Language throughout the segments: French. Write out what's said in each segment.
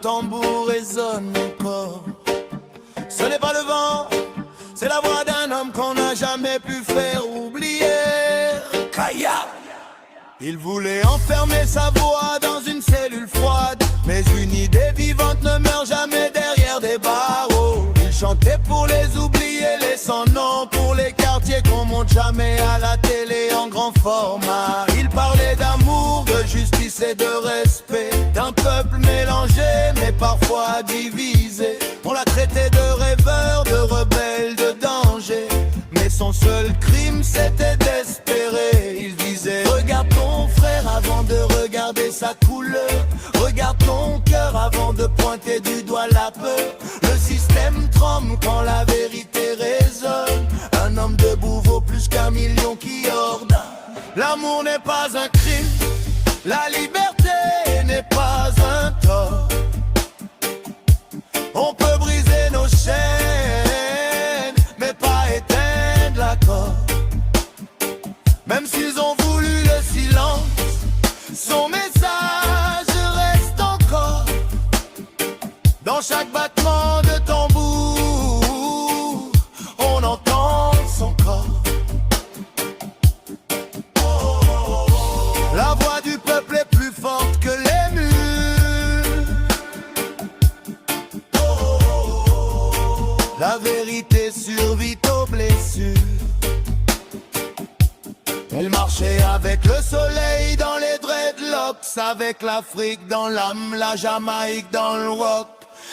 tambour résonne encore. Ce n'est pas le vent, c'est la voix d'un homme qu'on n'a jamais pu faire oublier. Kaya. Il voulait enfermer sa voix dans une cellule froide, mais une idée vivante ne meurt jamais derrière des barreaux. Il chantait pour les oubliés, les sans nom, pour les quartiers qu'on monte jamais à la télé en grand format. Il parlait d'amour, de justice et de respect, d'un peuple mélangé mais parfois divisé. On l'a traité de rêveur, de rebelle, de danger, mais son seul crime c'était d'espérer. Il disait: regarde ton frère avant de regarder sa couleur, regarde ton cœur avant de pointer du doigt la peur. Le système tremble quand la vérité résonne. Un homme debout vaut plus qu'un million qui ordonne. L'amour n'est pas un crime, la liberté n'est pas un tort. On peut briser nos chaînes, mais pas éteindre l'accord. Même s'ils ont voulu le silence, son message reste encore. Dans chaque battement de tambour, on entend son corps. La voix du peuple est plus forte que les murs. La vérité survit aux blessures. Elle marchait avec le soleil dans les dreadlocks, avec l'Afrique dans l'âme, la Jamaïque dans le rock.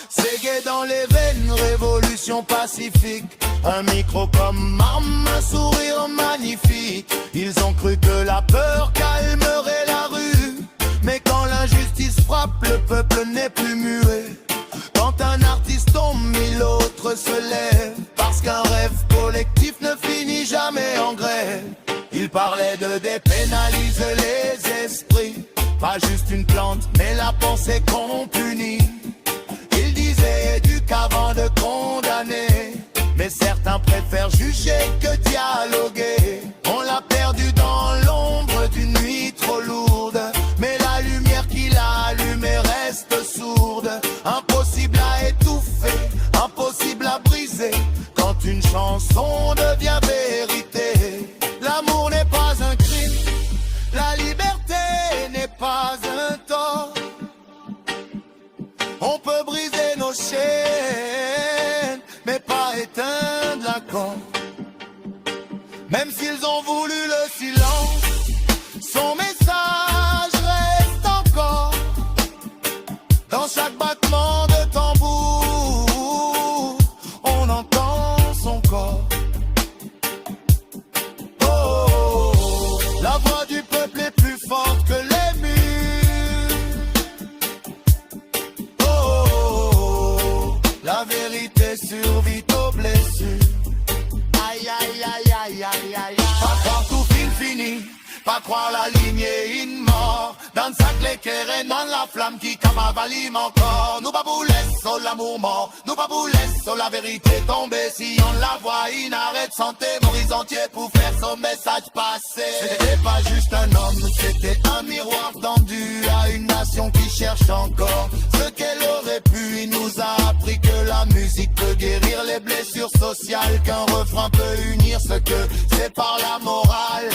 Ségué dans les veines, révolution pacifique. Un micro comme arme, un sourire magnifique. Ils ont cru que la peur calmerait la rue, mais quand l'injustice frappe, le peuple n'est plus muet. Quand un artiste tombe, mille autres se lèvent, parce qu'un rêve collectif ne finit jamais en grève. Il parlait de dépénaliser les esprits, pas juste une plante, mais la pensée qu'on punit. Il disait éduque avant de condamner, mais certains préfèrent juger que dialoguer. On l'a perdu dans l'ombre d'une nuit trop lourde, mais la lumière qu'il a allumée reste sourde. Impossible à étouffer, impossible à briser, quand une chanson devient vérité. L'amour n'est pas un crime, la liberté n'est pas un tort. On peut briser nos chaînes, mais pas éteindre l'accord. Même s'ils ont voulu le silence, son message reste encore. Dans chaque battement de tambour, on entend son corps. La voix du peuple est plus forte que les murs. La vérité survit aux blessures. Aïe aïe aïe aïe aïe aïe. Pas croire tout fini, pas croire la lignée in mort. Dans sa clé kéré, dans la flamme qui camavalim encore. Nous babou laisse sur l'amour mort, nous babou laisse sur la vérité tomber. Si on la voit, il arrête santé, Maurice entier pour faire son message passer. C'était pas juste un homme, c'était un miroir tendu à une nation qui cherche encore ce qu'elle aurait pu. Il nous a appris que la musique peut guérir les blessures sociales, qu'un refrain peut unir ce que c'est par la morale.